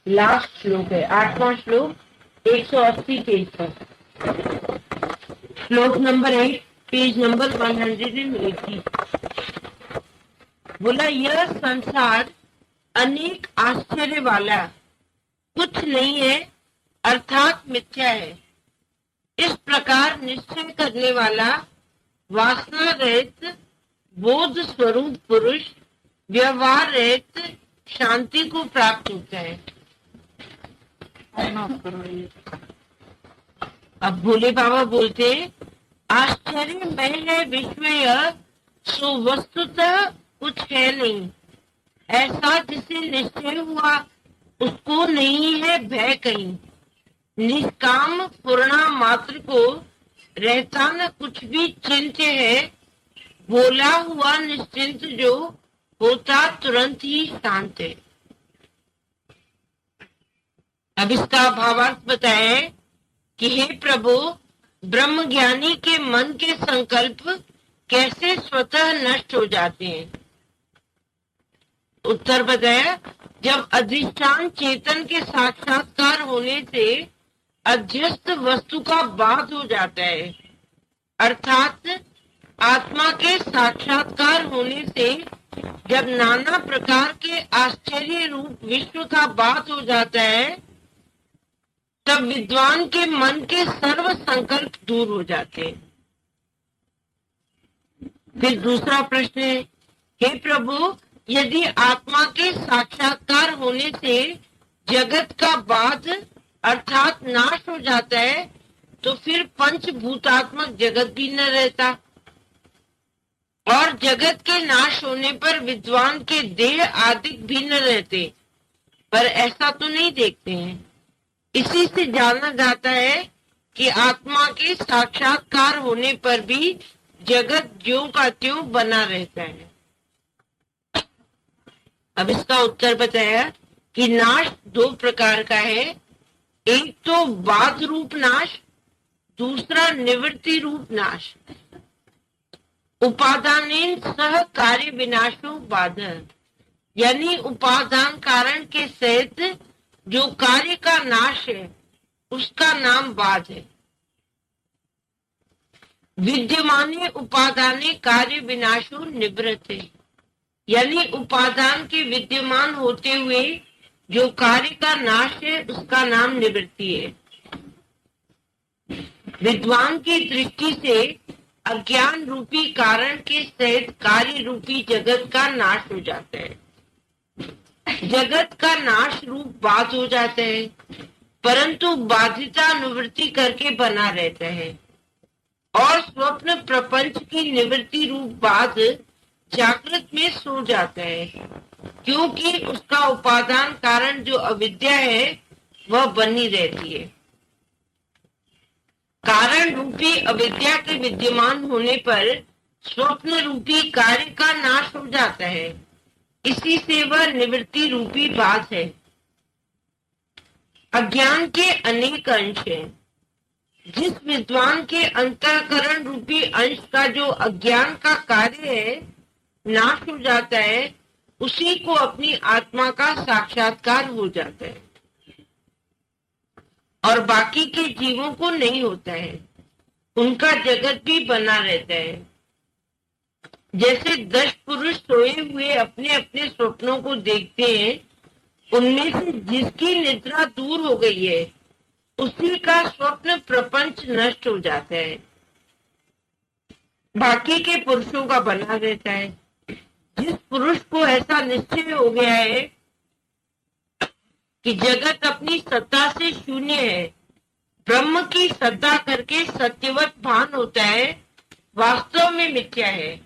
Last श्लोक है, 8वां श्लोक, 180 पेज पर। श्लोक नंबर 8, पेज नंबर 180। बोला, यह संसार अनेक आश्चर्य वाला कुछ नहीं है, अर्थात मिथ्या है। इस प्रकार निश्चय करने वाला वासना रहित बोध स्वरूप पुरुष व्यवहार रहित शांति को प्राप्त होता है। अब भोले बाबा बोलते, आश्चर्यमय है विश्व यह, सो वस्तुतः कुछ है नहीं। ऐसा जिसे निश्चय हुआ उसको नहीं है भय कहीं। निष्काम पूर्णा मात्र को रहता न कुछ भी चिंत्य है। बोला हुआ निश्चिंत जो होता तुरंत ही शांत है। अब इसका भावार्थ बताए कि हे प्रभु, ब्रह्म ज्ञानी के मन के संकल्प कैसे स्वतः नष्ट हो जाते हैं। उत्तर बताया, जब अधिष्ठान चेतन के साक्षात्कार होने से अध्यस्त वस्तु का बाध हो जाता है, अर्थात आत्मा के साक्षात्कार होने से जब नाना प्रकार के आश्चर्य रूप विश्व का बाध हो जाता है, तब विद्वान के मन के सर्व संकल्प दूर हो जाते हैं। फिर दूसरा प्रश्न है, हे प्रभु, यदि आत्मा के साक्षात्कार होने से जगत का बाध अर्थात नाश हो जाता है, तो फिर पंचभूतात्मक जगत भी न रहता, और जगत के नाश होने पर विद्वान के देह आदि भी न रहते। पर ऐसा तो नहीं देखते हैं। इसी से जाना जाता है कि आत्मा के साक्षात्कार होने पर भी जगत ज्यों का त्यों बना रहता है। अब इसका उत्तर बताया कि नाश दो प्रकार का है। एक तो बाध रूप नाश, दूसरा निवृत्ति रूप नाश। उपादानेन सह कार्य विनाशो बाध, यानी उपादान कारण के सहित जो कार्य का नाश है उसका नाम बाध है। विद्यमाने उपादाने कार्य विनाशो निवृत्ति, यानी उपादान के विद्यमान होते हुए जो कार्य का नाश है उसका नाम निवृत्ति है। विद्वान की दृष्टि से अज्ञान रूपी कारण के सहित कार्य रूपी जगत का नाश हो जाता है। जगत का नाश रूप बाध हो जाता है, परंतु बाधिता निवृत्ति करके बना रहता है। और स्वप्न प्रपंच की निवृत्ति रूप बाध जागृत में सो जाता है, क्योंकि उसका उपादान कारण जो अविद्या है वह बनी रहती है। कारण रूपी अविद्या के विद्यमान होने पर स्वप्न रूपी कार्य का नाश हो जाता है। इसी से वह निवृत्ति रूपी बात है। अज्ञान के अनेक अंश हैं। जिस विद्वान के अंतःकरण रूपी अंश का जो अज्ञान का कार्य है नाश हो जाता है, उसी को अपनी आत्मा का साक्षात्कार हो जाता है, और बाकी के जीवों को नहीं होता है। उनका जगत भी बना रहता है। जैसे 10 पुरुष सोए हुए अपने अपने स्वप्नों को देखते हैं, उनमें से जिसकी निद्रा दूर हो गई है उसी का स्वप्न प्रपंच नष्ट हो जाता है, बाकी के पुरुषों का बना रहता है। जिस पुरुष को ऐसा निश्चय हो गया है कि जगत अपनी सत्ता से शून्य है, ब्रह्म की सत्ता करके सत्यवत भान होता है, वास्तव में मिथ्या है,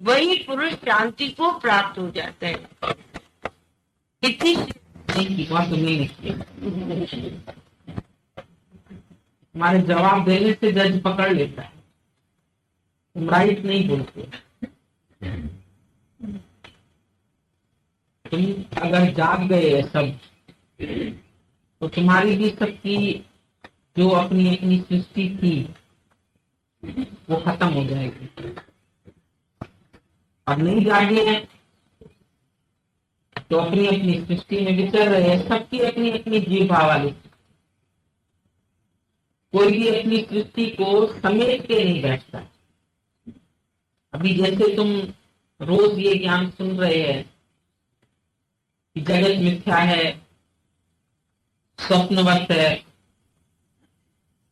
वही पुरुष शांति को प्राप्त हो जाता है। इतनी बात नहीं लिखी। हमारे जवाब देने से जज पकड़ लेता है, तुम राइट नहीं बोलते। तुम अगर जाग गए सब, तो तुम्हारी भी सबकी जो अपनी अपनी सृष्टि थी वो खत्म हो जाएगी। अब नहीं जागे तो अपनी अपनी सृष्टि में विचर रहे हैं, सबकी अपनी अपनी जीव भावाली। कोई भी अपनी सृष्टि को समेट के नहीं बैठता। अभी जैसे तुम रोज ये ज्ञान सुन रहे हैं कि जगत मिथ्या है, स्वप्नवत है,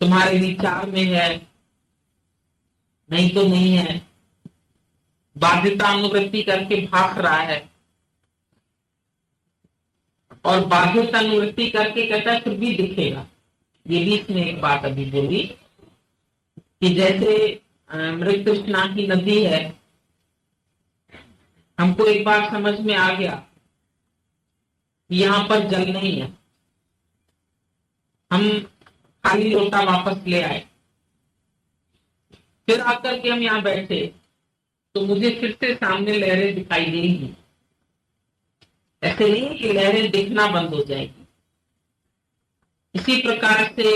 तुम्हारे विचार में है, नहीं तो नहीं है, बाध्यता अनुवृत्ति करके भाग रहा है, और बाध्यता अनुवृत्ति करके कहता है फिर भी दिखेगा। ये भी इसमें एक बात अभी बोली कि जैसे मृत तृष्णा की नदी है, हमको एक बार समझ में आ गया कि यहाँ पर जल नहीं है, हम खाली लोटा वापस ले आए, फिर आकर के हम यहाँ बैठे तो मुझे फिर से सामने लहरें दिखाई देंगी। ऐसे नहीं कि लहरें दिखना बंद हो जाएगी। इसी प्रकार से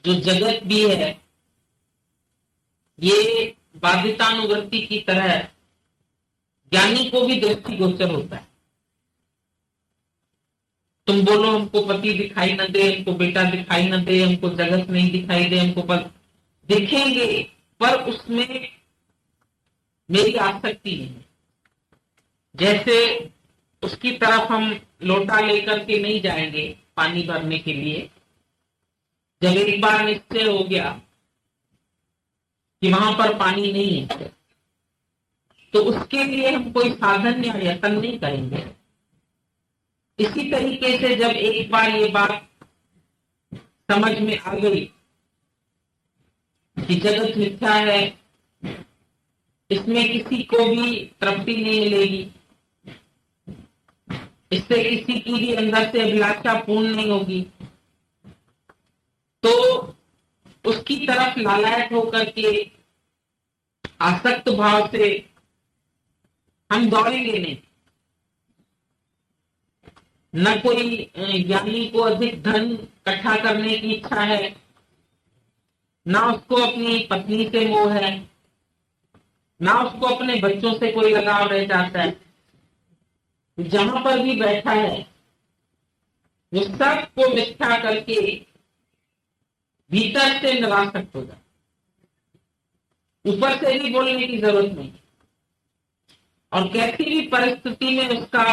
जो जगत भी है ये बाध्यतानुवृत्ति की तरह ज्ञानी को भी दृष्टि गोचर होता है। तुम बोलो हमको पति दिखाई न दे, हमको बेटा दिखाई न दे, हमको जगत नहीं दिखाई दे, हमको दिखेंगे, पर उसमें मेरी आसक्ति नहीं है। जैसे उसकी तरफ हम लोटा लेकर के नहीं जाएंगे पानी भरने के लिए। जब एक बार निश्चय हो गया कि वहां पर पानी नहीं है, तो उसके लिए हम कोई साधन या यत्न नहीं करेंगे। इसी तरीके से जब एक बार ये बात समझ में आ गई कि जगत मिथ्या है, इसमें किसी को भी तृप्ति नहीं मिलेगी, इससे किसी की भी अंदर से अभिलाषा पूर्ण नहीं होगी, तो उसकी तरफ लालायत होकर के आसक्त भाव से हम दौड़ेंगे नहीं। न कोई ज्ञानी को अधिक धन इकट्ठा करने की इच्छा है, ना उसको अपनी पत्नी से मोह है, ना उसको अपने बच्चों से कोई लगाव रह जाता है। जहां पर भी बैठा है वो सबको निष्ठा करके भीतर से निरासक्त हो जाए, ऊपर से भी बोलने की जरूरत नहीं। और कैसी भी परिस्थिति में उसका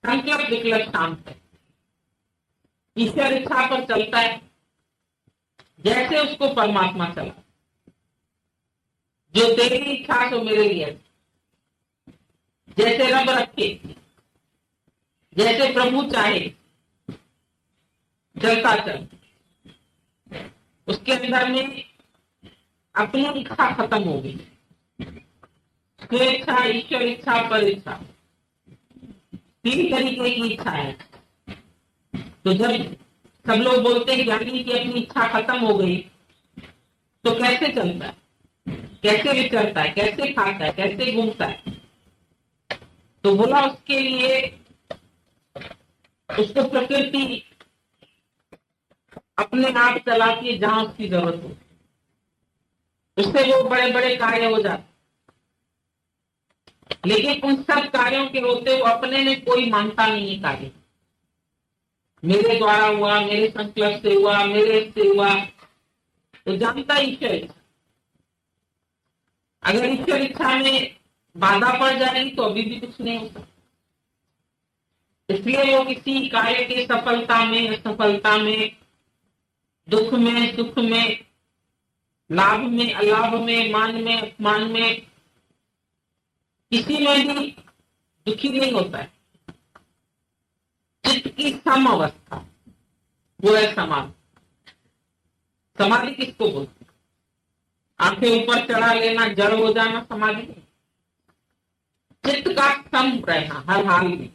संकल्प विकल्प शांत है, ईश्वर इच्छा पर चलता है, जैसे उसको परमात्मा चला। जो तेरी इच्छा सो मेरे लिए, जैसे रब रखे, जैसे प्रभु चाहे, चलता चल। उसके अंदर में अपनी इच्छा खत्म हो गई। स्वेच्छा, ईश्वर इच्छा, पर इच्छा, तीन तरीके की इच्छा है। तो जब सब लोग बोलते हैं ज्ञानी की अपनी इच्छा खत्म हो गई, तो कैसे चलता है, कैसे विचरता है, कैसे खाता है, कैसे घूमता है? तो बोला उसके लिए उसको प्रकृति अपने आप चलाती है जहां उसकी जरूरत हो, उससे वो बड़े बड़े कार्य हो जाते। लेकिन उन सब कार्यों के होते वो अपने में कोई मानता नहीं है कार्य। मेरे द्वारा हुआ, मेरे संकल्प से हुआ, मेरे से हुआ, तो जानता ईश्वर इच्छा। अगर ईश्वर इच्छा में बाधा पड़ जाएगी तो अभी भी कुछ नहीं होता। इसलिए वो किसी कार्य की सफलता में, असफलता में, दुख में, सुख में, लाभ में, अलाभ में, मान में, अपमान में, किसी में भी दुखी नहीं होता है। चित्त की सम अवस्था वो है समाधि। समाधि किसको बोलते? आंखें ऊपर चढ़ा लेना, जड़ हो जाना समाधि नहीं। चित्त का सम रहना हर हाल में।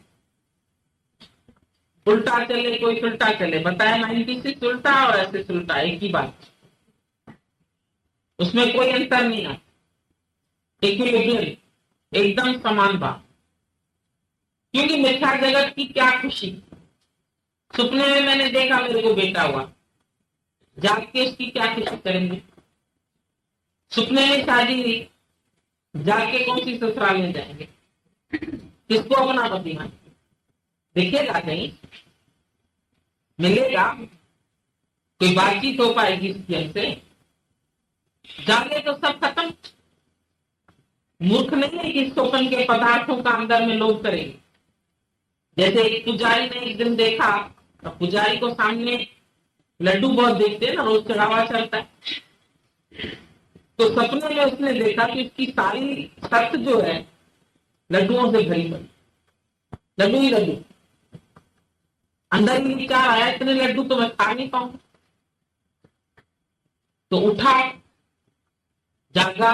उल्टा चले कोई उल्टा चले, बताया 96 उल्टा और ऐसे उल्टा, एक ही बात, उसमें कोई अंतर नहीं आता। इक्विलिब्रियम, एकदम समान भाव। क्योंकि मिथ्या जगत की क्या खुशी, सपने में मैंने देखा मेरे को बेटा हुआ, जाग के उसकी क्या खुशी करेंगे? सपने में शादी हुई, जाग के कौन सी ससुराल में जाएंगे? किसको अपना पति मान? दिखेगा नहीं, मिलेगा, कोई बातचीत हो पाएगी इसकी हमसे? जागे तो सब खत्म। मूर्ख नहीं है कि स्वप्न के पदार्थों का अंदर में लोग करेंगे। जैसे एक पुजारी ने एक दिन देखा, तो पुजारी को सामने लड्डू बहुत देखते हैं ना, रोज चढ़ावा चलता है। तो सपने में उसने देखा कि उसकी सारी छत जो है लड्डुओं से भरी पड़ी, लड्डू ही लड्डू। अंदर ही विचार आया, इतने लड्डू तो मैं खा नहीं पाऊंगा। तो उठा, जागा,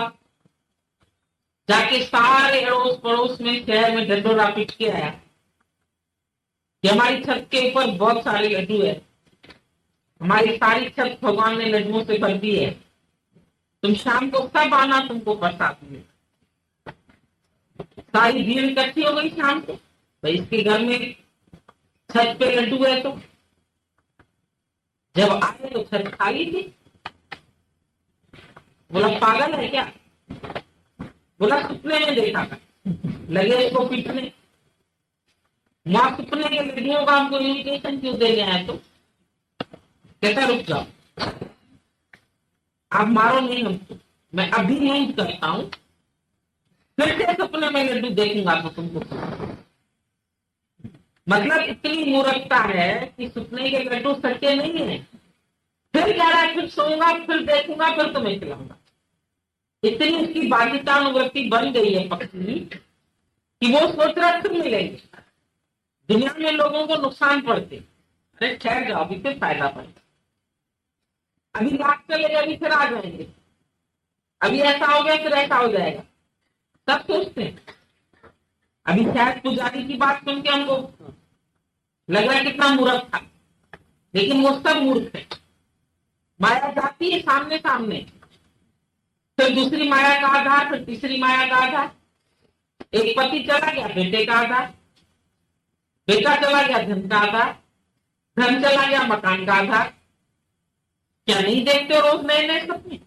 जाके सारे अड़ोस पड़ोस में शहर में ढंढोरा पीट के आया कि हमारी छत के ऊपर बहुत सारे लड्डू है, हमारी सारी छत भगवान ने लड्डुओं से भर दी है, तुम शाम को सब आना, तुमको प्रसाद मिलेगा। सारी भीड़ इकट्ठी हो गई शाम को, भाई इसके घर में छत पे लड्डू है। तो जब आए तो छत खाली थी। बोला पागल है क्या? बोला सपने में देखा था। लगे इसको पीटने, वहां सपने के लड्डुओं का हमको इन्विटेशन क्यों देने आए? तो कहता रुक जाओ, आप मारो नहीं हमको, मैं अभी नहीं करता हूं, फिर से सपने में लड्डू देखूंगा तो तुमको। मतलब इतनी मूर्खता है कि सपने के लड्डू सच्चे नहीं है। फिर कह रहा है फिर सोऊंगा, फिर देखूंगा, फिर तुम्हें खिलाऊंगा। इतनी उसकी बाध्यतानुवृत्ति बन गई है पक्की कि वो सोच रहा फिर मिलेंगे। दुनिया में लोगों को नुकसान पड़ते, अरे ठहर जाओ, अभी फिर फायदा पड़ेगा, अभी लाख चलेगा, अभी फिर आ जाएंगे, अभी ऐसा हो गया फिर ऐसा हो जाएगा, सब सोचते हैं। अभी शायद पुजारी की बात सुन के हमको लग रहा है कितना मूर्ख था, लेकिन वो सब मूर्ख है। माया जाती है सामने सामने, फिर दूसरी माया का आधार, फिर तीसरी माया का आधार। एक पति चला गया, बेटे का आधार, बेटा चला गया, धन का आधार, धन चला गया, मकान का आधार। क्या नहीं देखते हो रोज नए नए सपने?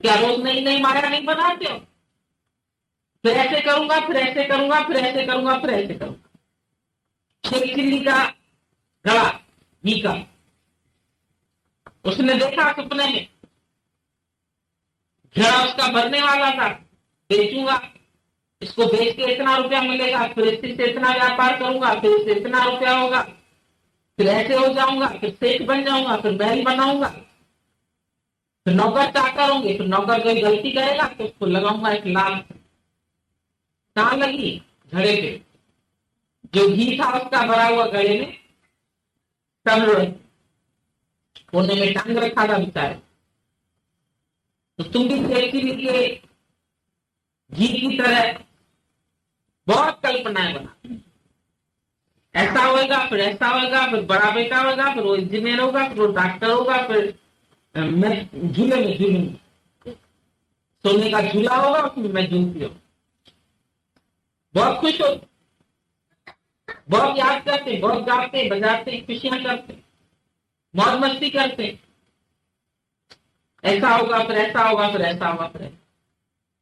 क्या रोज नई नई माया नहीं बनाते हो? फिर ऐसे करूंगा, फिर ऐसे करूंगा, फिर ऐसे करूंगा, फिर ऐसे करूंगा। शेख चिल्ली का गला घी का, उसने देखा सपने में, घड़ा उसका भरने वाला था, बेचूंगा, इसको बेच के इतना रुपया मिलेगा, फिर इससे इतना व्यापार करूंगा, फिर इससे इतना रुपया होगा, फिर ऐसे हो जाऊंगा, फिर सेठ बन जाऊंगा, फिर महल बनाऊंगा, फिर नौकर चाकर होंगे, फिर नौकर कोई गलती करेगा तो उसको लगाऊंगा एक लाल। कहां लगी? घड़े पे। जो घी था उसका भरा हुआ घड़े में कोने में टांग रखा था बेचारे। तो तुम भी सेठी के घी की तरह बहुत कल्पनाएं बना, ऐसा होगा, फिर ऐसा होगा, फिर बड़ा बेटा होगा, फिर वो इंजीनियर होगा, फिर वो डॉक्टर होगा, फिर मैं झूले में झूलूंगा, सोने का झूला होगा, उसमें मैं झूलती हूँ। बहुत खुश हो, बहुत याद करते, बहुत गाते बजाते, खुशियां करते, मौज मस्ती करते। ऐसा होगा, फिर ऐसा होगा, फिर ऐसा होगा, फिर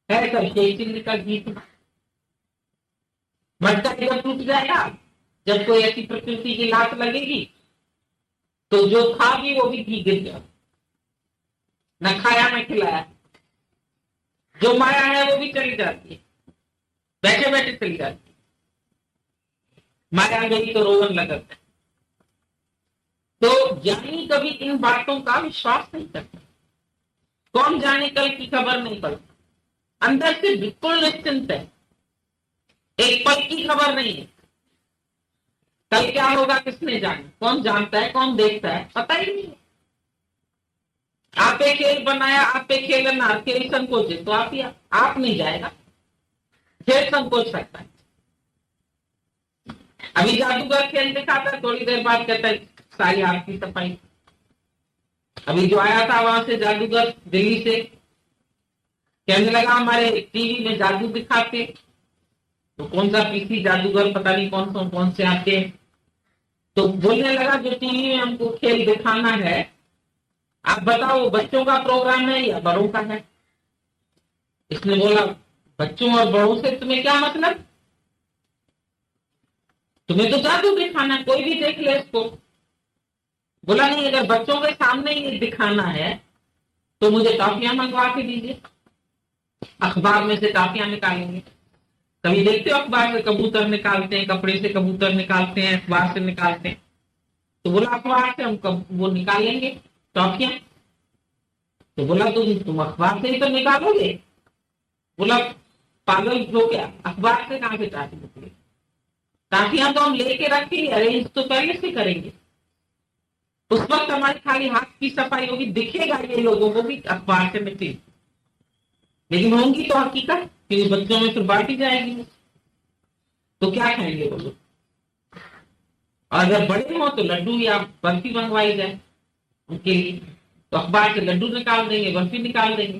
है सब शेख चिल्ली का गीत। मटका जब टूट जाएगा, जब कोई ऐसी प्रकृति की लात लगेगी, तो जो खा भी वो भी घी गिर गया, न खाया न खिलाया। जो माया है वो भी चली जाती है, बैठे बैठे चली जाती है। माया गई तो रोवन लगता है। तो ज्ञानी कभी इन बातों का विश्वास नहीं करता। कौन जाने कल की खबर नहीं पड़ती, अंदर से बिल्कुल निश्चिंत है, एक पल की खबर नहीं है। कल क्या होगा किसने जाने, कौन जानता है, कौन देखता है, पता ही नहीं। आपे खेल बनाया, आपे खेलना, खेल संकोच है तो आप नहीं जाएगा, खेल संकोच सकता है। अभी जादूगर खेल दिखाता है, थोड़ी देर बाद कहता है सारी आपकी सफाई। अभी जो आया था वहां से जादूगर दिल्ली से, कहने लगा हमारे टीवी में जादू दिखाते, तो कौन सा पीसी जादूगर पता नहीं कौन से आते हैं। तो बोलने लगा जो टीवी में हमको खेल दिखाना है, आप बताओ वो बच्चों का प्रोग्राम है या बड़ों का है? इसने बोला बच्चों और बड़ों से तुम्हें क्या मतलब? तुम्हें तो जादू दिखाना है, कोई भी देख ले इसको। बोला नहीं, अगर बच्चों के सामने ये दिखाना है तो मुझे टॉफियां मंगवा के दीजिए, अखबार में से टॉफियां निकालेंगे। कभी देखते हो अखबार से कबूतर निकालते हैं, कपड़े से कबूतर निकालते हैं, अखबार से निकालते हैं। तो बोला अखबार से हम वो निकालेंगे टॉफियां। तो बोला तुम अखबार से ही तो निकालोगे। बोला पागल हो गया, अखबार से कहां से टॉफी निकले? टॉफियां तो हम लेके रखेंगे, अरेंज तो पहले से करेंगे। उस वक्त हमारी खाली हाथ की सफाई होगी, दिखेगा ये लोगों को भी अखबार से निकली, लेकिन होंगी तो हकीकत, क्योंकि बच्चों में फिर बांटी जाएगी। तो क्या खाएंगे वो लोग? और अगर बड़े हो तो लड्डू या बर्फी मंगवाई जाए उनके लिए, तो अखबार से लड्डू निकाल देंगे, बर्फी निकाल देंगे।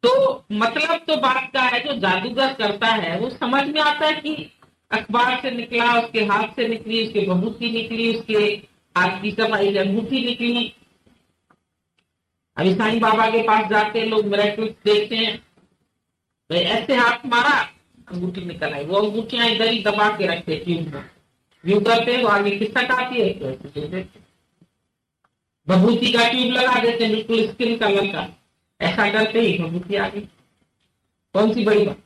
तो मतलब तो बात का है, जो जादूगर करता है वो समझ में आता है कि अखबार से निकला, उसके हाथ से निकली, उसके बबूती निकली, उसके हाथ की सफाई से अंगूठी निकली। अभी साईं बाबा के पास जाते लोग मिरेकल्स देखते हैं, तो ऐसे हाथ मारा अंगूठी निकल आई। वो अंगूठियां इधर ही दबा के रखते ट्यूब में, यूं करते हैं तो आगे खिसक आती है, तो बबूती का ट्यूब लगा देते हैं बिल्कुल स्किन कलर का, ऐसा करते ही बबूती आ गई। कौन सी बड़ी बात?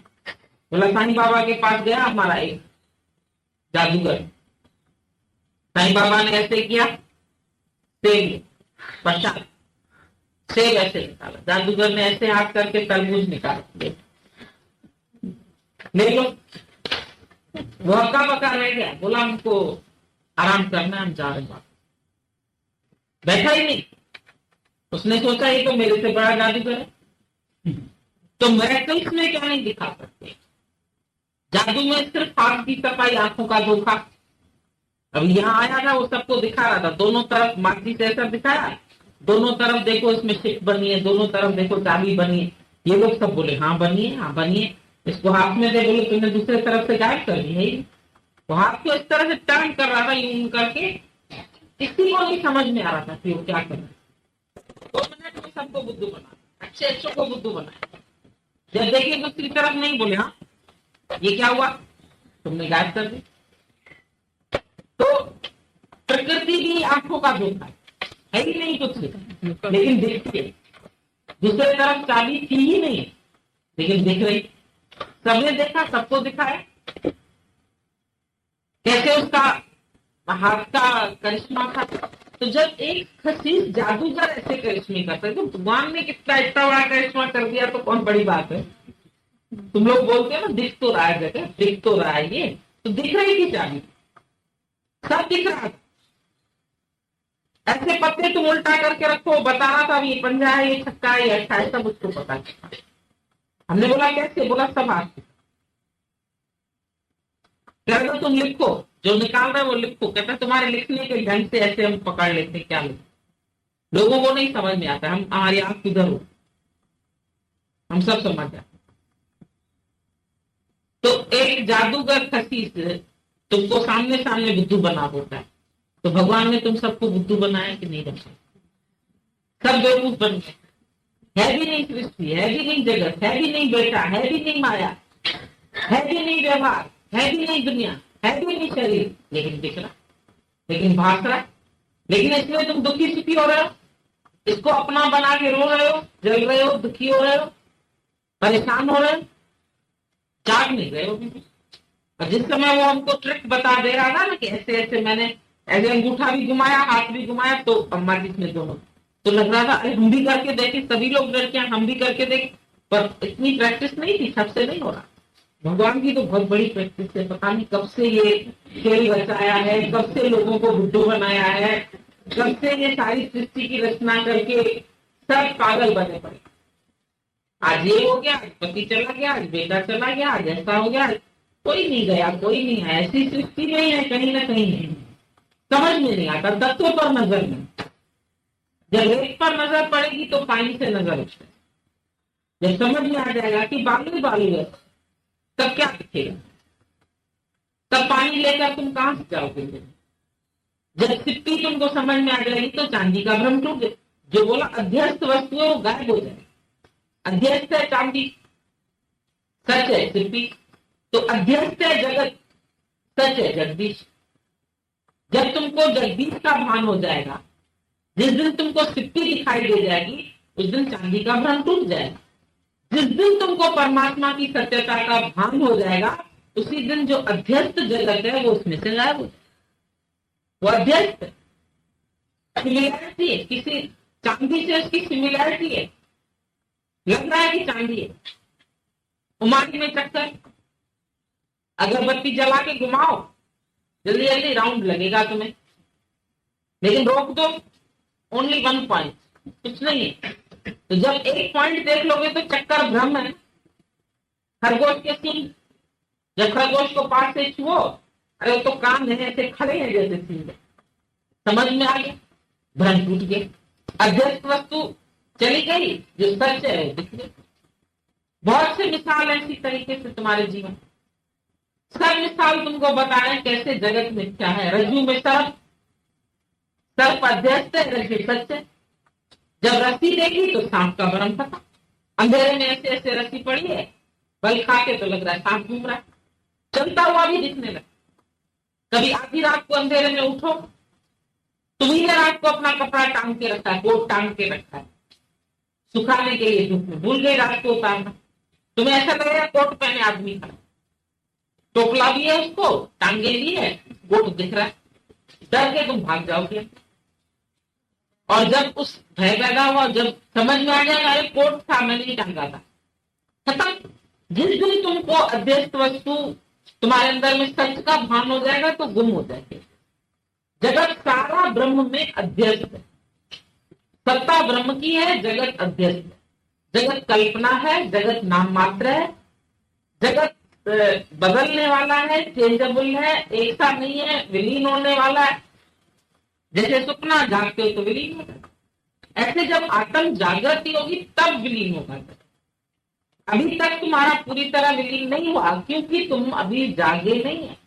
बोला साईं बाबा के पास गया हमारा एक जादूगर, साईं बाबा ने ऐसे किया, सेब प्रसाद, सेब ऐसे निकाला, जादूगर ने ऐसे हाथ करके तरबूज निकाला, ले लो। वो हक्का बक्का रह गया, बोला हमको आराम करना है, हम जा रहे हैं। बैठा ही नहीं, उसने सोचा ये तो मेरे से बड़ा जादूगर है। तो मिरेकल्स में क्या नहीं दिखा सकते? जादू में सिर्फ हाथ की सफाई, आंखों का धोखा। अब यहाँ आया था, वो सबको दिखा रहा था, दोनों तरफ माटी से ऐसा दिखाया, दोनों तरफ देखो इसमें शिप बनी है, दोनों तरफ देखो चाबी बनी है। ये लोग सब बोले हाँ बनी है, हाँ बनी है। इसको हाथ में दे, बोले तुमने दूसरे तरफ से गायब कर दी है। तो हाथ को इस तरह से टर्न कर रहा था यूं करके, किसी को नहीं समझ में आ रहा था कि वो क्या कर रहा है। 2 मिनट में सबको बुद्धू बना, अच्छे अच्छों को बुद्धू बनाया। जब देखिए दूसरी तरफ नहीं, बोले हाँ ये क्या हुआ, तुमने गायब कर दी। तो प्रकृति भी आंखों का धोखा है ही नहीं कुछ, लेकिन दिखती है। दूसरी तरफ चाबी थी ही नहीं, लेकिन दिख रही, सबने देखा, सबको दिखाया। कैसे उसका हाथ का करिश्मा था। तो जब एक खसीस जादूगर ऐसे करिश्मे करता है, तो भगवान ने कितना इतना बड़ा करिश्मा कर दिया, तो कौन बड़ी बात है। तुम लोग बोलते हो ना दिख तो रहा है, जगह दिख तो रहा है, ये तो दिख रही थी चाबी, सब दिख रहा था। ऐसे पत्ते तुम उल्टा करके रखो, बता रहा था ये पंजा है, ये छक्का है, ये अच्छा है, सब उसको पता चला। हमने बोला कैसे? बोला सब हाथ कह दो, तुम लिखो, जो निकाल रहे वो लिखो। कहता तुम्हारे लिखने के ढंग से ऐसे हम पकड़ लेते, क्या लिखो। लोगों को नहीं समझ में आता, हम हमारी आंख किधर हो, हम सब समझ जाते। तो एक जादूगर खसीस तुमको सामने सामने बुद्धू बना होता है। तो भगवान ने तुम सबको बुद्धू बनाया कि नहीं बनाया? सब बेवकूफ बन गए। है भी नहीं सृष्टि, है भी नहीं जगत, है भी नहीं बेटा, है भी नहीं माया, है भी नहीं व्यवहार, है भी नहीं दुनिया, है भी नहीं शरीर, लेकिन दिख रहा, लेकिन भाग रहा। लेकिन इसमें तुम दुखी सुखी हो रहे हो, इसको अपना बना के रो रहे हो, जल रहे हो, दुखी हो रहे हो, परेशान हो रहे हो, जाग नहीं रहे हो। और जिस समय वो हमको ट्रिक बता दे रहा था ना कि ऐसे ऐसे, मैंने ऐसे अंगूठा भी घुमाया, हाथ भी घुमाया, तो अम्मा जिसमें दोनों, तो लग रहा था अरे हम भी करके देखे, सभी लोग लड़कियां हम भी करके देखे, पर इतनी प्रैक्टिस नहीं थी, सबसे नहीं हो रहा। भगवान की तो बहुत बड़ी प्रैक्टिस है, पता नहीं कब से ये खेल रचाया है, कब से लोगों को बुद्धू बनाया है, कब से ये सारी सृष्टि की रचना करके सब पागल बने पड़े। आज ये हो गया, आज पति चला गया, आज बेटा चला गया, आज ऐसा हो गया, कोई नहीं गया, कोई नहीं है, ऐसी सृष्टि नहीं है, कहीं ना कहीं नहीं, समझ में नहीं आता। तत्व पर नजर नहीं, जब रेत पर नजर पड़ेगी तो पानी से नजर उठे, जब समझ में आ जाएगा कि बालू बालू है, तब क्या दिखेगा, तब पानी लेकर तुम कहां से जाओगे। जब सिप्पी तुमको समझ में आ जाएगी तो चांदी का भ्रम टूट गया। जो बोला अध्यस्त वस्तु है वो गायब हो जाए, अध्यस्त है चांदी, सच है सिप्पी, तो अध्यस्त है जगत, सच है जगदीश। जब तुमको जगदीश का भान हो जाएगा, जिस दिन तुमको सिद्धि दिखाई दे जाएगी, उस दिन चांदी का भ्रम टूट जाएगा। जिस दिन तुमको परमात्मा की सत्यता का भान हो जाएगा, उसी दिन जो अध्यस्त जगत है वो उसमें से गायब हो जाएगा। वो अध्यस्त सिमिलैरिटी है, किसी चांदी से उसकी सिमिलैरिटी है, लग रहा है कि चांदी है। उमारी में चक्कर, अगरबत्ती जला के घुमाओ, जल्दी जल्दी राउंड लगेगा तुम्हें, लेकिन रोक दो ओनली 1 पॉइंट, कुछ नहीं है। तो जब 1 पॉइंट देख लोगे तो चक्कर भ्रम है। खरगोश के सींग, जब खरगोश को पास से छुओ, अरे तो कान है ऐसे खड़े हैं जैसे सींग, समझ में आ गया, भ्रम टूट गया, अध्यस्त वस्तु चली गई, जो सच है वो दिख गई। बहुत से मिसाल ऐसी तरीके से तुम्हारे जीवन, सब मिसाल तुमको बताएं कैसे जगत मिथ्या है। रज्जु में सर्प अध्यस्त है, रज्जु सच है। जब रस्सी देखी तो सांप का भ्रम पता, अंधेरे में ऐसे ऐसे रस्सी पड़ी है, बल खा के तो लग रहा है सांप घूम रहा है, चलता हुआ भी दिखने लगा। कभी आधी रात को अंधेरे में उठो, तुम्ही ने रात को अपना कपड़ा टांग के रखा है, कोट टांग के रखा है, सुखाने के लिए धूप में भूल गई रात को उतारना, तुम्हें ऐसा लगेगा कोट पहने आदमी खड़ा, टोपला भी है उसको, टांगे भी है, कोट दिख रहा है, डर के तुम भाग जाओगे। और जब उस भय पैदा हुआ, जब समझ में आ जाएगा अरे कोट था मैंने नहीं टांगा था, खत्म। जिस दिन तुमको अध्यस्त वस्तु तुम्हारे अंदर में सच का भान हो जाएगा तो गुम हो जाएगा। जगत सारा ब्रह्म में अध्यस्त है, सत्ता ब्रह्म की है, जगत अध्यस्त है। जगत कल्पना है, जगत नाम मात्र है, जगत बदलने वाला है, चेंजेबल है, एक सा नहीं है, विलीन होने वाला है। जैसे सपना जागते हो तो विलीन होगा, ऐसे जब आत्म जागृति होगी तब विलीन होगा। अभी तक तुम्हारा पूरी तरह विलीन नहीं हुआ क्योंकि तुम अभी जागे नहीं है,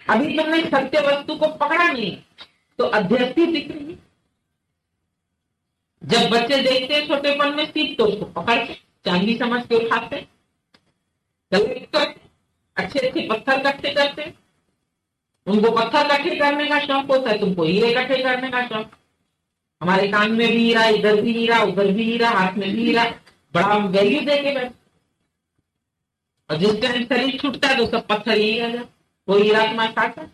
अभी तुमने सत्य वस्तु को पकड़ा नहीं, तो अध्यस्थी दिख रही है। जब बच्चे देखते हैं छोटेपन में सीख तो उसको पकड़ के चांदी समझ के उठाते, अच्छे अच्छे पत्थर इकट्ठे करते, उनको पत्थर इकट्ठे करने का शौक होता है, तुमको हीरे इकट्ठे करने का शौक। हमारे कान में भी हीरा, इधर भी हीरा, उधर भी हीरा, हाथ में भी हीरा, बड़ा वैल्यू दे के बैठ। और जिस टाइम शरीर छूटता है तो सब पत्थर ही आ जाए, कोई हीरा तुम्हारे साथ है,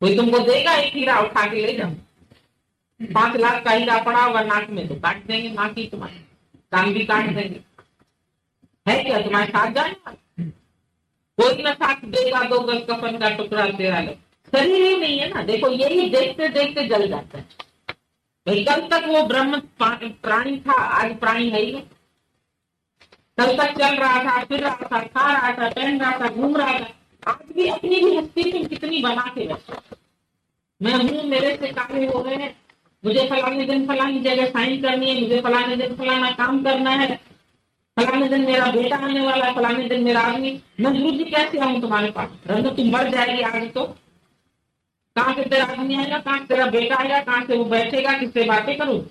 कोई तुमको देगा एक हीरा उठा के ले जाओ, 5 लाख का हीरा पड़ा होगा नाक में तो काट देंगे, नाक ही तुम्हारे, कान भी काट देंगे। है क्या तुम्हारे साथ जाने वाला? कोई ना साथ देगा 2 गज कफन का टुकड़ा तेरा लो, शरीर ही नहीं है ना। देखो यही देखते देखते जल जाता है भाई। कल तक वो ब्रह्म प्राणी था, आज प्राणी है ही नहीं। कल तक चल रहा था, फिर रहा था, खा रहा था, पहन रहा था, घूम रहा था, आज भी अपनी भी हस्ती तुम कितनी बना के रखो। मैं हूँ, मेरे से कार्य हो रहे हैं, मुझे फलाने दिन फलानी जगह साइन करनी है, मुझे फलाने दिन फलाना काम करना है, फलाने दिन मेरा बेटा आने वाला है, फलाने दिन मेरा आदमी। मैं गुरु जी कैसे आऊं तुम्हारे पास? रंग तुम मर जाएगी आज तो, कहाँ से तेरा आदमी आएगा, कहाँ से तेरा बेटा आएगा, कहाँ से वो बैठेगा, किससे बातें करूं?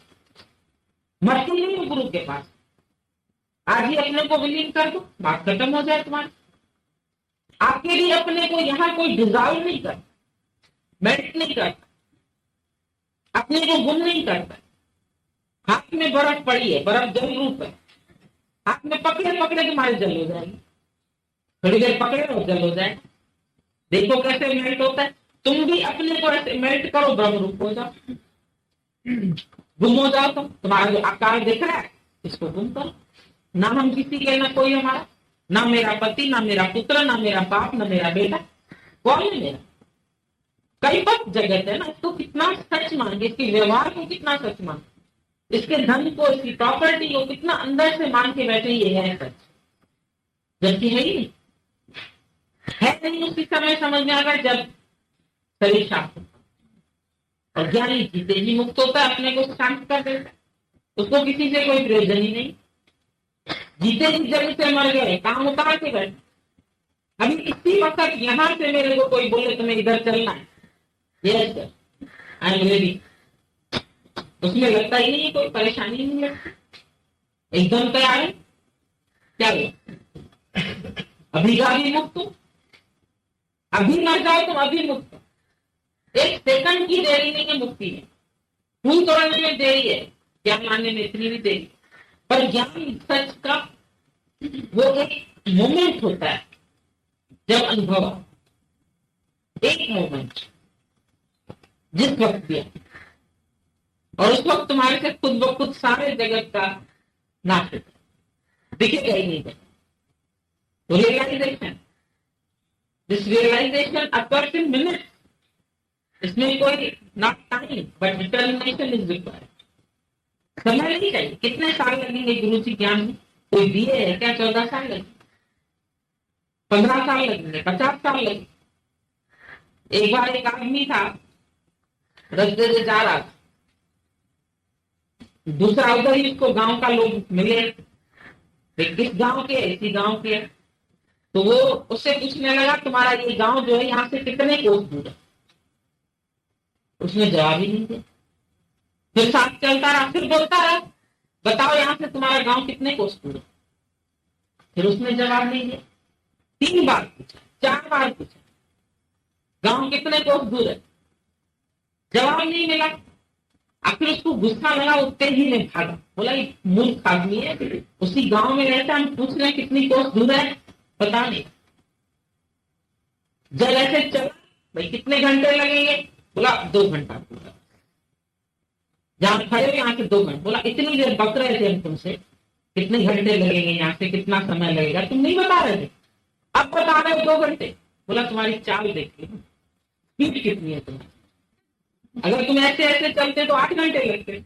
मरती नहीं हूँ गुरु के पास, आज ही अपने को विलीन कर दो, बात खत्म हो जाए तुम्हारी। आपके लिए अपने को यहाँ कोई डिजॉल्व नहीं कर, मेल्ट नहीं करता, अपने को गुम नहीं करता। हाथ में बर्फ पड़ी है, बर्फ जल रूप है, हाथ में पकड़े पकड़े तुम्हारे जल हो जाएगी, थोड़ी देर पकड़े और जल हो जाएगा। देखो कैसे मेल्ट होता है। तुम भी अपने को ऐसे मेल्ट करो, ब्रह्म रूप हो जाओ, गुम हो जाओ। तुम्हारा जो आकार दिख रहा है इसको गुम करो। ना हम किसी के, ना कोई हमारा, ना मेरा पति, ना मेरा पुत्र, ना मेरा बाप, ना मेरा बेटा, कौन है मेरा? कल्पक जगत है ना, इसको कितना सच मांगे, इसके व्यवहार को कितना सच मांगे, इसके धन को, इसकी प्रॉपर्टी को कितना अंदर से मान के बैठे, ये है सच, जबकि है ही नहीं। है नहीं उसी समय समझ में आ रहा है जब शरीर शांत होता और ज्ञानी जीते ही मुक्त होता है, अपने को शांत कर देता है, उसको किसी से कोई प्रयोजन ही नहीं। जीते जी जब से मर गए, काम उतार के बैठे। अभी इसी वक्त यहां से मेरे को कोई बोले तुम्हें इधर चलना है, yes sir I am ready, उसमें लगता ही नहीं, कोई परेशानी नहीं लगती, एकदम तैयार है। क्या हुआ? अभी का भी मुक्त हूं, अभी मर जाओ तुम अभी मुक्त हो। एक सेकंड की देरी नहीं है मुक्ति में। फूल तोड़ने में देरी है, ज्ञान मानने में इतनी भी देरी, पर ज्ञान सच का वो एक मोमेंट होता है जब अनुभव, एक मोमेंट जिस वक्त भी, और उस वक्त तुम्हारे से खुद ब खुद सारे जगत का नाश होता है, दिखेगा ही नहीं। तो realisation, this realisation occurs in minutes. इसमें कोई not time but determination is required. समय नहीं चाहिए। कितने साल लगेंगे गुरु जी ज्ञान में? कोई दिए है क्या? 14 साल लगेंगे, 15 साल लगेंगे, 50 साल लगेंगे। एक बार एक आदमी था, रास्ते से जा रहा था, दूसरा उधर ही उसको गांव का लोग मिले, किस गांव के? इसी गांव के। तो वो उससे पूछने लगा तुम्हारा ये गांव जो है यहाँ से कितने कोस दूर है? उसने जवाब ही नहीं दिया। फिर साथ चलता रहा, फिर बोलता रहा बताओ यहाँ से तुम्हारा गांव कितने कोस दूर है? फिर उसने जवाब नहीं दिया। 3 बार पूछा, 4 बार पूछा, गांव कितने कोस दूर है? जवाब नहीं मिला। आखिर उसको गुस्सा लगा, उतने ही नहीं भागा। बोला ये मूर्ख आदमी है, उसी गांव में रहता, हम पूछ रहे हैं कितनी कोस दूर है, पता नहीं। जब ऐसे चला, भाई कितने घंटे लगेंगे? बोला 2 घंटा पूरा। जहां खड़े यहाँ से 2 घंटे। बोला इतनी देर बक रहे थे हम तुमसे, कितने घंटे लगेंगे यहाँ से, कितना समय लगेगा, तुम नहीं बता रहे थे, अब बता रहे हो 2 घंटे। बोला तुम्हारी चाल देखिए, स्पीड कितनी है तुम्हारी। अगर तुम ऐसे ऐसे चलते तो 8 घंटे लगते,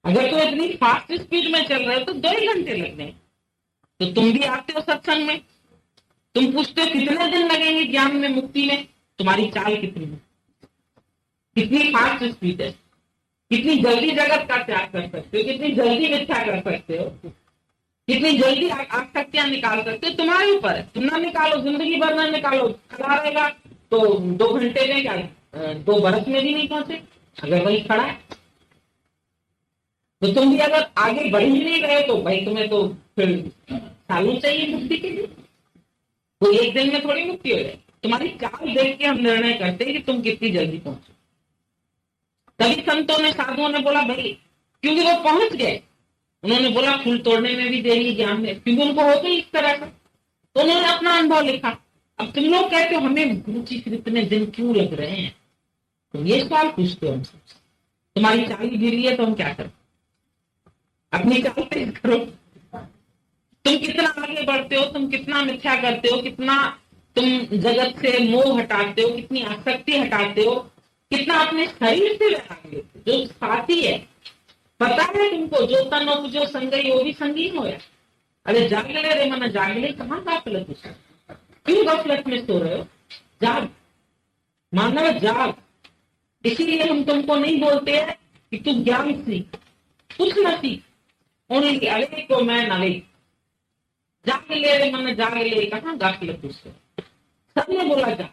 अगर तुम इतनी फास्ट स्पीड में चल रहे हो तो 2 ही घंटे लगने। तो तुम भी आते हो सत्संग में, तुम पूछते हो कितने दिन लगेंगे ज्ञान में, मुक्ति में, तुम्हारी चाल कितनी है, कितनी फास्ट स्पीड है, कितनी जल्दी जगत का त्याग कर सकते हो, कितनी जल्दी मिथ्या कर सकते हो, कितनी जल्दी आसक्तियां निकाल सकते हो, तुम्हारे ऊपर है। तुम ना निकालो, जिंदगी भर ना निकालो, खड़ा रहेगा तो 2 घंटे में क्या 2 बरस में भी नहीं पहुंचे। अगर वही खड़ा है तो तुम भी अगर आगे बढ़ ही नहीं रहे तो भाई तुम्हें तो फिर सालों चाहिए मुक्ति के लिए। तो एक दिन में थोड़ी मुक्ति हो जाए। तुम्हारी चाल देख के हम निर्णय करते हैं कि तुम कितनी जल्दी पहुंचो। तभी संतों ने, साधुओं ने बोला भाई, क्योंकि वो पहुंच गए। उन्होंने बोला फूल तोड़ने में भी देरी ज्ञान में, क्योंकि उनको होते ही इस तरह का। तो उन्होंने अपना अनुभव लिखा। अब तुम लोग कहते हो हमें गुरु जी फिर इतने दिन क्यों लग रहे हैं, तुम ये सवाल पूछते हो हमसे। तुम्हारी चाल गिरी है तो हम क्या करें? अपनी चाल तेज करो। तुम कितना आगे बढ़ते हो, तुम कितना मिथ्या करते हो, कितना तुम जगत से मोह हटाते हो, कितनी आसक्ति हटाते हो, कितना अपने शरीर से वैराग लेते हो। जो साथी है, पता है तुमको, जो तन उपजो संगी वो भी संगीन होया। अरे जागले रे मन जागले, कहाँ गाफिलत है? क्यों गफलत में सो रहे हो? जाग, मानव जाग। इसीलिए हम तुमको नहीं बोलते हैं कि तू ज्ञान सीख, कुछ न सीख, ओनली अवे को मैं नवे। जाग ले रे मन जाग ले, कहाँ गाफिलत उससे? सबने बोला जा।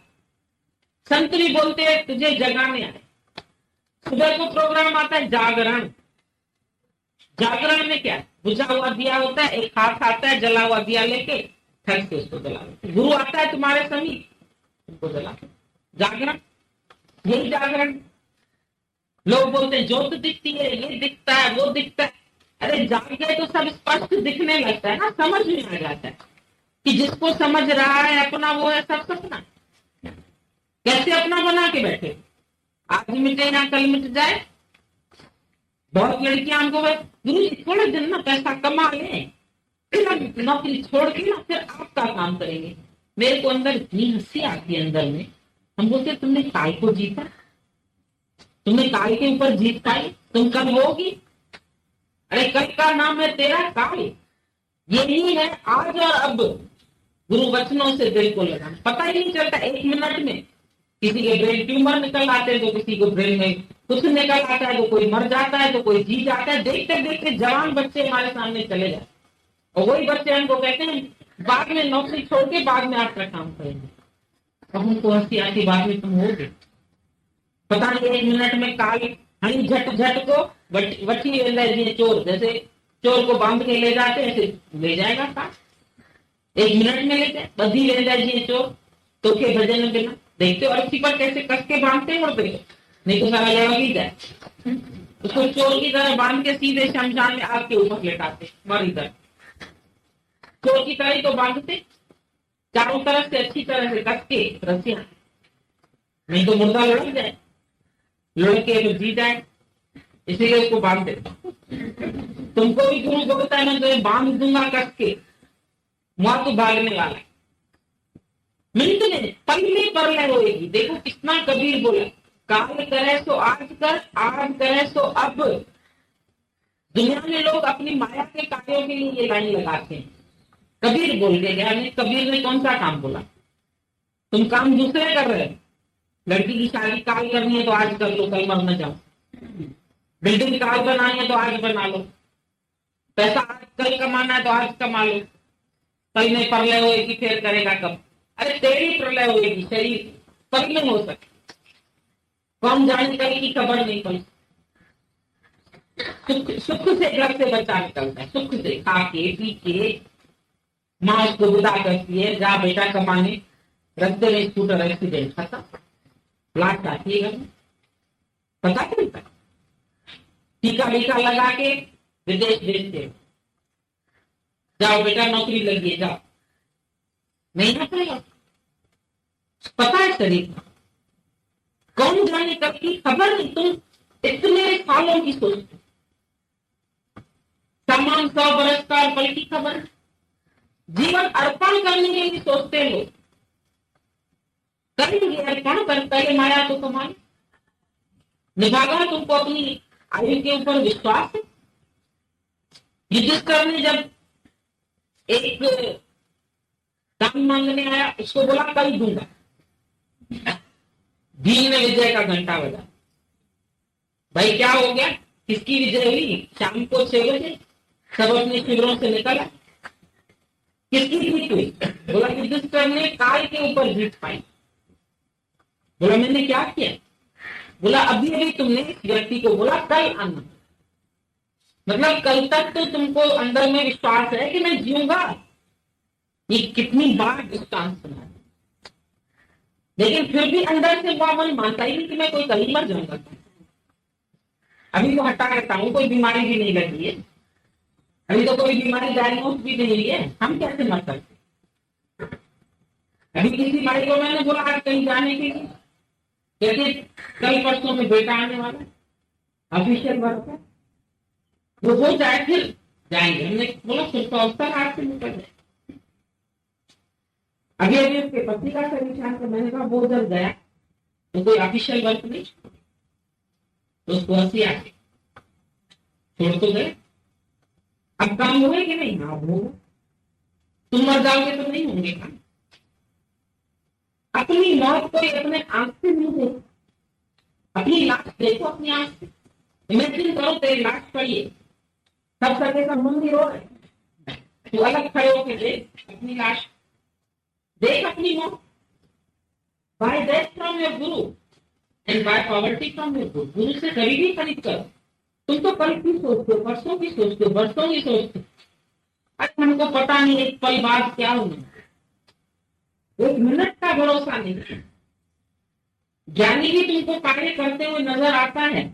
संत भी बोलते हैं तुझे जगाने आए। सुबह को प्रोग्राम आता है जागरण। जागरण में क्या है? बुझा हुआ दिया होता है, एक हाथ आता है जला हुआ दिया लेके, ठग से उसको जला। गुरु आता है तुम्हारे समीप, तुमको जला। जागरण, यही जागरण। लोग बोलते हैं ज्योत दिखती है, ये दिखता है, वो दिखता है। अरे जाग गए तो सब स्पष्ट दिखने लगता है ना, समझ में आ जाता है कि जिसको समझ रहा है अपना वो है सब सपना। कैसे अपना बना के बैठे? आज मिटे ना कल मिट जाए। बहुत लड़कियां हमको गुरु जी थोड़े दिन ना पैसा कमा लें, फिर हम नौकरी छोड़ के ना फिर आपका काम करेंगे। मेरे को अंदर इतनी हंसी आती है अंदर में। हम बोलते तुमने काल को जीता, तुमने काल के ऊपर जीत पाई, तुम कल होगी। अरे कल का नाम है तेरा काल, यही है आज और अब। गुरु वचनों से दिल को लगाना, पता ही नहीं चलता 1 मिनट में। किसी के ब्रेन ट्यूमर निकल आते हैं, तो किसी को ब्रेन में कुछ निकल आता है, तो कोई मर जाता है, तो कोई जी जाता है। देखते देखते जवान बच्चे हमारे सामने चले जाते, और वही बच्चे हमको कहते हैं बाद में नौकरी छोड़ के बाद में आपका काम करेंगे। तो हमको हंसी आती, बाद में तुम होगे। पता नहीं 1 मिनट में काल हनी झट झट को वठी ले दिए चोर, जैसे चोर को बांध के ले जाते ऐसे ले जाएगा काल। 1 मिनट में लेते बधी ले जाइए चोर। तो के भजन में बिना देखते हो अर्थी पर कैसे कस के बांधते हो, देखो नहीं तो सारा जगह भी जाए। उसको चोर की तरह बांध के सीधे शमशान में आग के ऊपर लेटाते, मर इधर चोर की तरह ही तो बांधते, चारों तरफ से अच्छी तरह से कस के रस्सियां, नहीं तो मुर्दा लड़क जाए, लड़के तो जी जाए, इसीलिए उसको बांध देते। तुमको भी गुरु बोलता है मैं तुम्हें बांध दूंगा कस के, वहां तो भागने वाला मिनट में पहले परलय होएगी। देखो कितना कबीर बोला, काल करे सो आज कर, आज करे सो अब। दुनिया में लोग अपनी माया के कार्यों के लिए ये लाइन लगाते हैं, कबीर बोल के गया। कबीर ने कौन सा काम बोला? तुम काम दूसरे कर रहे हो। लड़की की शादी काल करनी है तो आज कर लो, कल मर न जाओ। बिल्डिंग काल बनानी है तो आज बना लो, पैसा आज कल कमाना है तो आज कमा लो, कल में प्रलय होएगी फिर करेगा कब? अरे तेरी प्रलय होएगी, शरीर कल में हो सकती, कौन जाने कल की खबर नहीं पड़ी। सुख से घर से बच्चा निकलता है, सुख से खा के पी के, माँ उसको विदा करती है, जा बेटा कमाने, रस्ते में स्कूटर एक्सीडेंट खाता, लाट आती है घर में, पता चलता, टीका वीका लगा के विदेश भेजते, जाओ बेटा नौकरी लगी, जाओ, नहीं ना पड़ेगा, पता है शरीर का, कौन जाने कब की खबर नहीं। तुम इतने सालों की सोचते, समान 100 बरस का और पल की खबर, जीवन अर्पण करने के लिए सोचते लोग, करेंगे अर्पण कर, पहले माया तो कमाए, निभागा तुमको अपनी आयु के ऊपर विश्वास है। युधिष्ठिर ने जब एक दान मांगने आया, उसको बोला कल दूंगा, भीम ने विजय का घंटा बजा, भाई क्या हो गया, किसकी विजय हुई? शाम को 6 बजे सब अपने शिविरों से निकला, किसकी जीत हुई? बोला युधिष्ठिर ने काल के ऊपर जीत पाई। बोला मैंने क्या किया? बोला अभी अभी तुमने इस व्यक्ति को बोला कल आना, मतलब कल तक तो तुमको अंदर में विश्वास है कि मैं जीऊंगा। ये कितनी बार दृष्टांत सुना, लेकिन फिर भी अंदर से वो मन मानता ही नहीं कि मैं कोई कल ही मर जाऊंगा। अभी तो हटा रहता हूँ, कोई बीमारी भी नहीं लगी है, अभी तो कोई बीमारी डायग्नोस भी नहीं हुई है, हम कैसे मर सकते? अभी किसी भाई को मैंने बोला आज कहीं जाने के लिए, कहते कल परसों में बेटा आने वाला, ऑफिशियल वर्क है, वो हो जाए फिर जाएंगे। हमने बोला फिर तो अवसर हाथ से निकल जाए। अभी अभी उसके पति का शरीर शांत, मैंने कहा वो जब गया तो कोई ऑफिशियल वर्क नहीं, तो उसको हंसी आ गई, छोड़ तो गए, अब काम हुए कि नहीं? हाँ होगा, तुम मर जाओगे तो नहीं होंगे काम। अपनी मौत को अपने आंख से नहीं देखो, अपनी लाश देखो अपनी आंख से, इमेजिन करो तेरी लाश पड़ी है, सब सके संबंधी रो रहे, तू अलग खड़े होकर देख अपनी लाश, देख अपनी मौत। By death from your guru and by poverty from your guru. गुरु से कभी भी खरीद करो। तुम तो कल की सोचते हो, परसों की सोचते हो, बरसों की सोचते हो, अरे हमको पता नहीं एक पल बाद क्या होना, एक मिनट का भरोसा नहीं। ज्ञानी भी तुमको कार्य करते हुए नजर आता है,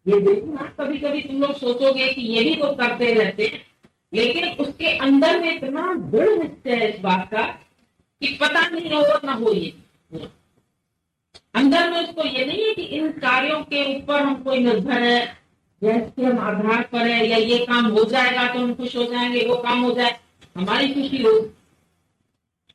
ये देखना कभी कभी तुम लोग सोचोगे कि ये भी तो करते रहते हैं, लेकिन उसके अंदर में इतना दृढ़ निश्चय है इस बात का कि पता नहीं हो ना हो। ये अंदर में उसको ये नहीं है कि इन कार्यों के ऊपर हम कोई निर्भर है, या इसके हम आधार पर है, या ये काम हो जाएगा तो हम खुश हो जाएंगे, वो काम हो जाए हमारी खुशी हो,